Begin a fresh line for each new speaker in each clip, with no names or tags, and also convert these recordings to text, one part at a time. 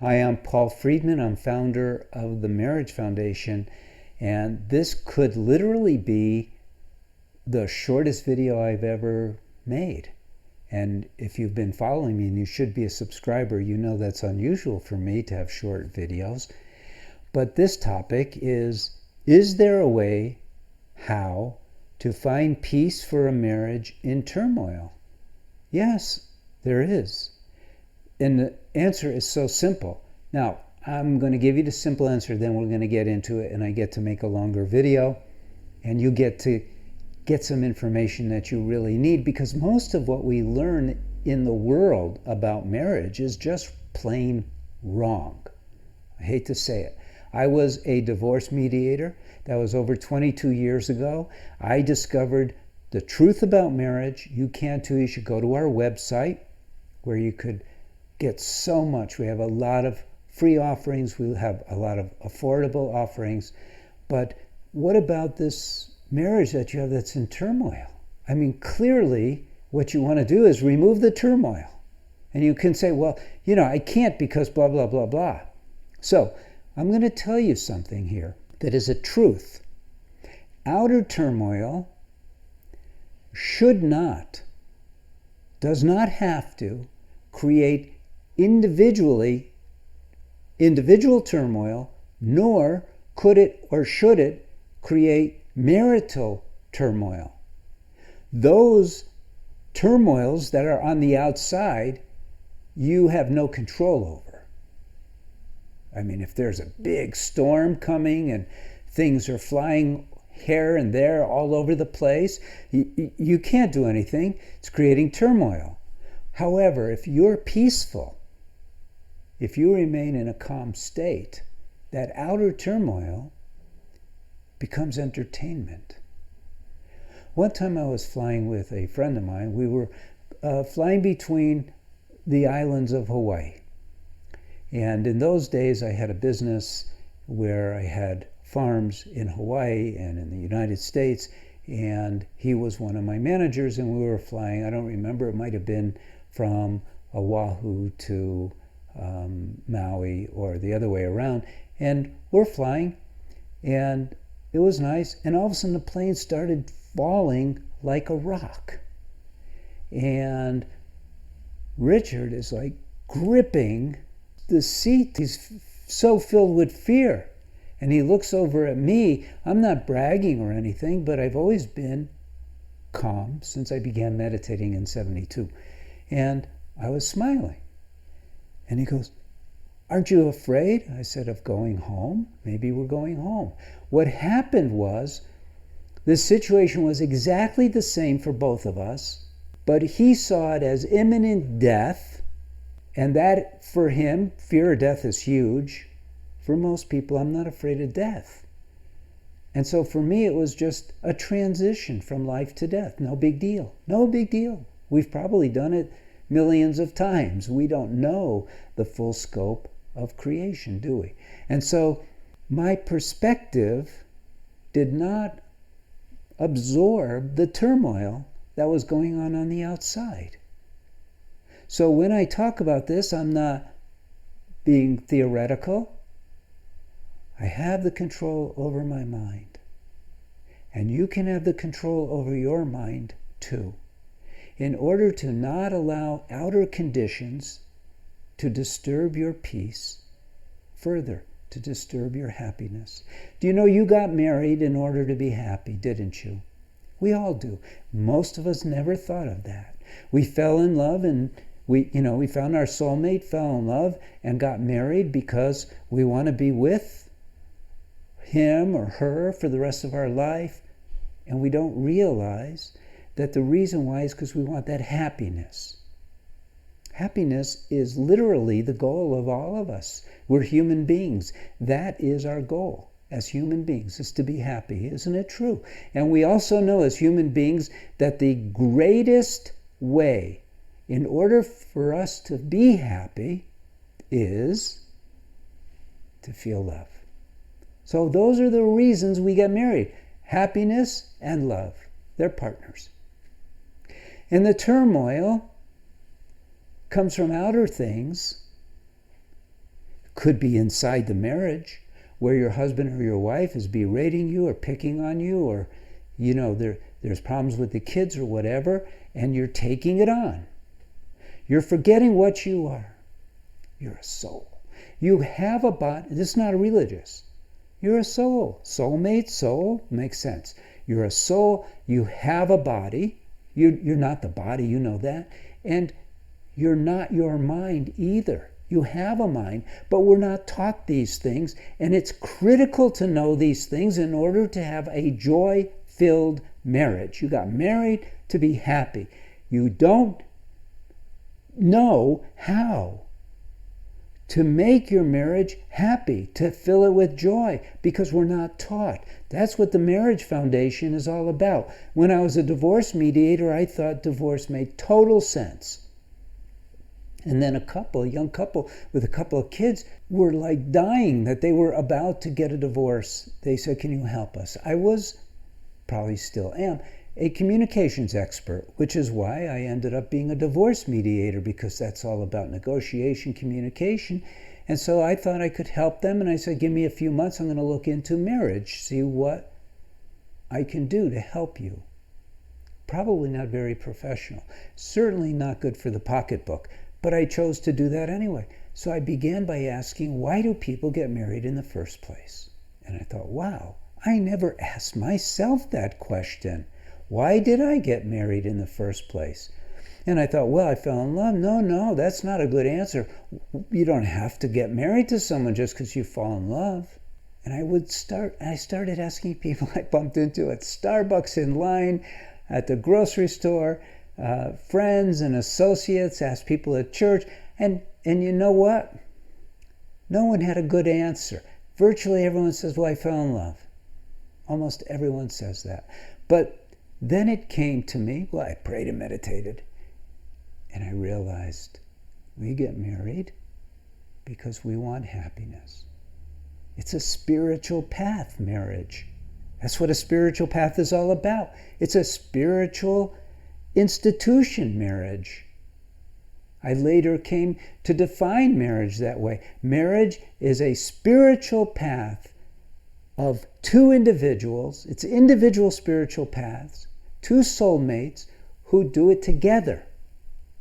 Hi, I'm Paul Friedman. I'm founder of the Marriage Foundation, and this could literally be the shortest video I've ever made. And if you've been following me, and you should be a subscriber, you know that's unusual for me to have short videos. But this topic is there a way how to find peace for a marriage in turmoil? Yes, there is. And the answer is so simple. Now, I'm going to give you the simple answer, then we're going to get into it, and I get to make a longer video, and you get to get some information that you really need, because most of what we learn in the world about marriage is just plain wrong. I hate to say it. I was a divorce mediator. That was over 22 years ago. I discovered the truth about marriage. You can too. You should go to our website where you could get so much. We have a lot of free offerings. We have a lot of affordable offerings. But what about this marriage that you have that's in turmoil? I mean, clearly what you want to do is remove the turmoil. And you can say, well, I can't because blah, blah, blah, blah. So I'm going to tell you something here that is a truth. Outer turmoil should not, does not have to create individual turmoil, nor could it or should it create marital turmoil. Those turmoils that are on the outside, you have no control over. I mean, if there's a big storm coming and things are flying here and there all over the place, you can't do anything. It's creating turmoil. However, if you're peaceful, if you remain in a calm state, that outer turmoil becomes entertainment. One time I was flying with a friend of mine. We were flying between the islands of Hawaii. And in those days, I had a business where I had farms in Hawaii and in the United States. And he was one of my managers, and we were flying, I don't remember, it might have been from Oahu to Maui or the other way around. And we're flying, and it was nice. And all of a sudden, the plane started falling like a rock. And Richard is like gripping the seat. He's so filled with fear. And he looks over at me. I'm not bragging or anything, but I've always been calm since I began meditating in 72. And I was smiling. And he goes, "Aren't you afraid?" I said, "Of going home? Maybe we're going home." What happened was, the situation was exactly the same for both of us, but he saw it as imminent death. And that, for him, fear of death is huge. For most people, I'm not afraid of death. And so for me, it was just a transition from life to death. No big deal. No big deal. We've probably done it millions of times. We don't know the full scope of creation, do we? And so my perspective did not absorb the turmoil that was going on the outside. So when I talk about this, I'm not being theoretical. I have the control over my mind. And you can have the control over your mind too, in order to not allow outer conditions to disturb your peace further, to disturb your happiness. Do you know you got married in order to be happy, didn't you? We all do. Most of us never thought of that. We fell in love, and we found our soulmate, fell in love, and got married because we want to be with him or her for the rest of our life. And we don't realize that the reason why is because we want that happiness. Happiness is literally the goal of all of us. We're human beings. That is our goal as human beings, is to be happy. Isn't it true? And we also know as human beings that the greatest way in order for us to be happy is to feel love. So those are the reasons we get married. Happiness and love. They're partners. And the turmoil comes from outer things could be inside the marriage, where your husband or your wife is berating you or picking on you, or there's problems with the kids or whatever, and you're taking it on. You're forgetting what you are. You're a soul. You have a body. This is not religious. You're a soul. Soulmate, soul, makes sense. You're a soul. You have a body. You're not the body, you know that. And you're not your mind either. You have a mind, but we're not taught these things. And it's critical to know these things in order to have a joy-filled marriage. You got married to be happy. You don't know how to make your marriage happy, to fill it with joy, because we're not taught. That's what the marriage foundation is all about. When I was a divorce mediator, I thought divorce made total sense. And then a young couple with a couple of kids were like dying that they were about to get a divorce. They said, "Can you help us?" I was, probably still am, a communications expert, which is why I ended up being a divorce mediator, because that's all about negotiation, communication. And so I thought I could help them, and I said, "Give me a few months, I'm going to look into marriage, see what I can do to help you." Probably not very professional, certainly not good for the pocketbook, but I chose to do that anyway. So I began by asking, why do people get married in the first place? And I thought, wow, I never asked myself that question. Why did I get married in the first place? And I thought, well, I fell in love. No, that's not a good answer. You don't have to get married to someone just because you fall in love. And I started asking people I bumped into at Starbucks, in line, at the grocery store, friends and associates, asked people at church. And you know what? No one had a good answer. Virtually everyone says, well, I fell in love. Almost everyone says that. But then it came to me, well, I prayed and meditated, and I realized we get married because we want happiness. It's a spiritual path, marriage. That's what a spiritual path is all about. It's a spiritual institution, marriage. I later came to define marriage that way. Marriage is a spiritual path of two individuals. It's individual spiritual paths, two soulmates who do it together.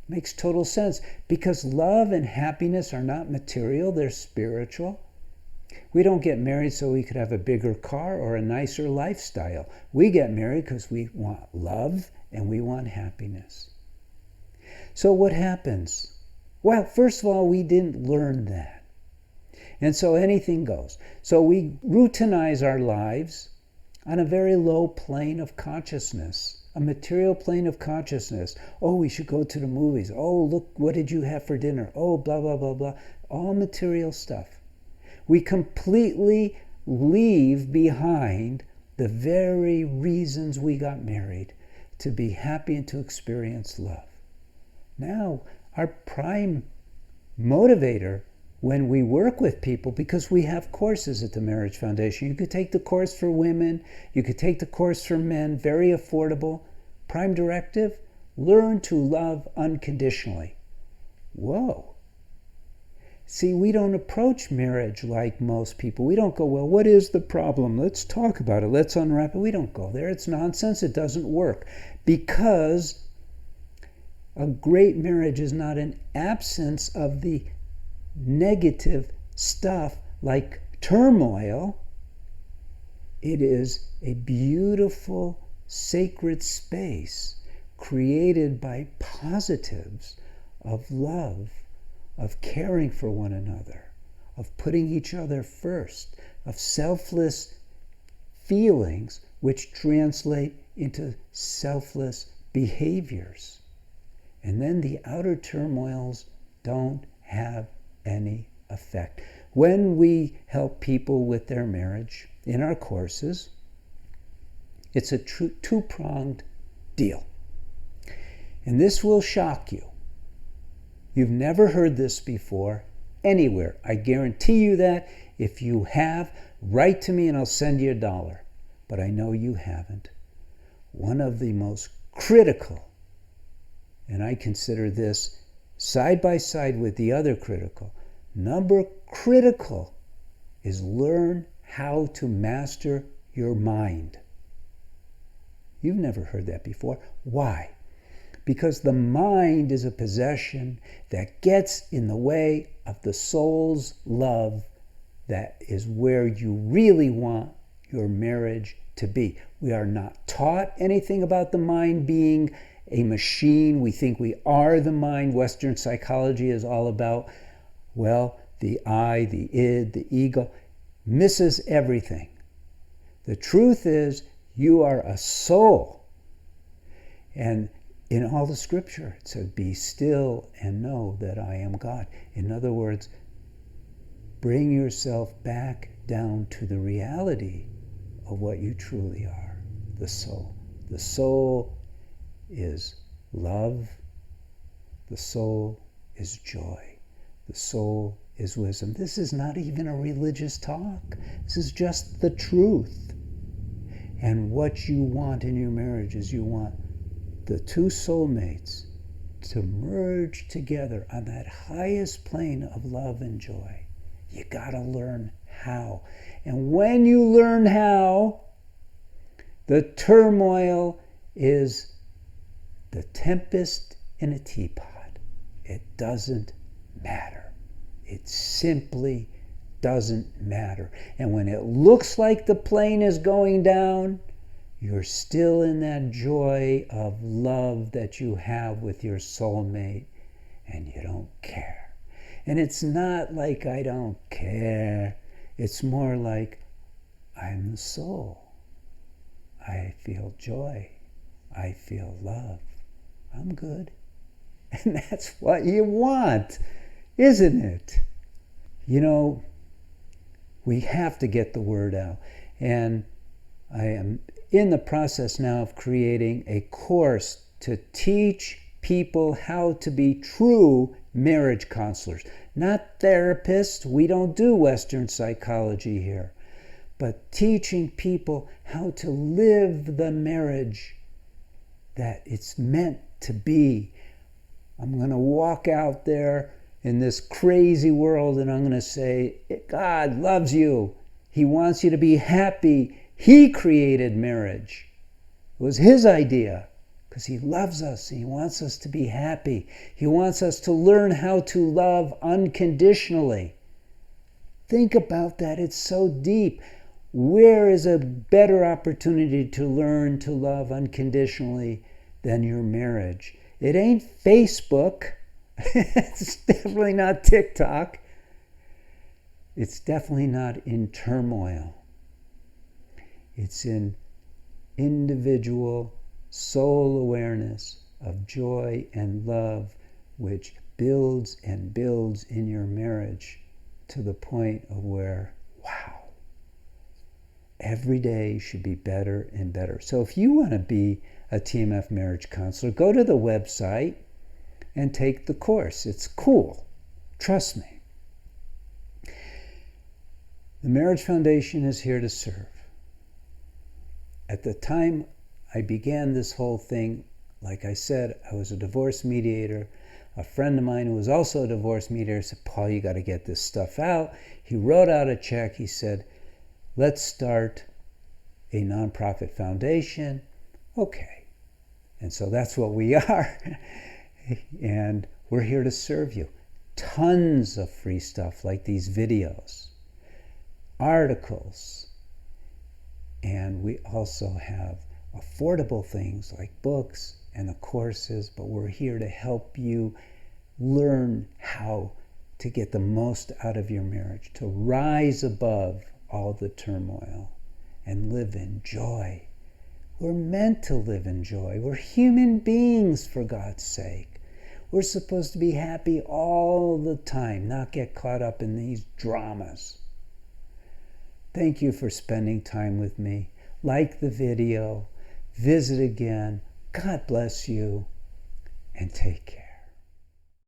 Makes total sense, because love and happiness are not material, they're spiritual. We don't get married so we could have a bigger car or a nicer lifestyle. We get married because we want love and we want happiness. So what happens? Well, first of all, we didn't learn that. And so anything goes. So we routinize our lives on a very low plane of consciousness, a material plane of consciousness. Oh, we should go to the movies. Oh, look, what did you have for dinner? Oh, blah, blah, blah, blah. All material stuff. We completely leave behind the very reasons we got married, to be happy and to experience love. Now, our prime motivator when we work with people, because we have courses at the Marriage Foundation. You could take the course for women, you could take the course for men, very affordable. Prime directive, learn to love unconditionally. Whoa. See, we don't approach marriage like most people. We don't go, well, what is the problem? Let's talk about it. Let's unwrap it. We don't go there. It's nonsense. It doesn't work. Because a great marriage is not an absence of the negative stuff like turmoil. It is a beautiful, sacred space created by positives of love, of caring for one another, of putting each other first, of selfless feelings which translate into selfless behaviors. And then the outer turmoils don't have any effect. When we help people with their marriage in our courses, it's a two-pronged deal. And this will shock you. You've never heard this before anywhere. I guarantee you that. If you have, write to me and I'll send you $1. But I know you haven't. One of the most critical, and I consider this side by side with the other critical, number critical is learn how to master your mind. You've never heard that before. Why? Because the mind is a possession that gets in the way of the soul's love. That is where you really want your marriage to be. We are not taught anything about the mind being a machine. We think we are the mind. Western psychology is all about, well, the I, the id, the ego. Misses everything. The truth is, you are a soul. And in all the scripture, it said, be still and know that I am God. In other words, bring yourself back down to the reality of what you truly are, the soul. The soul is love. The soul is joy. The soul is wisdom. This is not even a religious talk. This is just the truth. And what you want in your marriage is you want the two soulmates to merge together on that highest plane of love and joy. You got to learn how. And when you learn how, the turmoil is the tempest in a teapot. It doesn't matter. It simply doesn't matter. And when it looks like the plane is going down, you're still in that joy of love that you have with your soulmate, and you don't care. And it's not like I don't care. It's more like I'm the soul. I feel joy. I feel love. I'm good. And that's what you want, isn't it? You know, we have to get the word out. And I am in the process now of creating a course to teach people how to be true marriage counselors. Not therapists. We don't do Western psychology here. But teaching people how to live the marriage that it's meant to be. I'm going to walk out there in this crazy world and I'm going to say, God loves you. He wants you to be happy. He created marriage. It was his idea because he loves us. He wants us to be happy. He wants us to learn how to love unconditionally. Think about that. It's so deep. Where is a better opportunity to learn to love unconditionally than your marriage? It ain't Facebook. It's definitely not TikTok. It's definitely not in turmoil. It's in individual soul awareness of joy and love, which builds and builds in your marriage to the point of where, wow, every day should be better and better. So if you want to be a TMF marriage counselor, go to the website and take the course. It's cool. Trust me. The Marriage Foundation is here to serve. At the time I began this whole thing, like I said, I was a divorce mediator. A friend of mine who was also a divorce mediator said, Paul, you got to get this stuff out. He wrote out a check. He said, let's start a nonprofit foundation. Okay. And so that's what we are. And we're here to serve you. Tons of free stuff like these videos, articles, and we also have affordable things like books and the courses, but we're here to help you learn how to get the most out of your marriage, to rise above all the turmoil and live in joy. We're meant to live in joy. We're human beings, for God's sake. We're supposed to be happy all the time, not get caught up in these dramas. Thank you for spending time with me. Like the video, visit again. God bless you, and take care.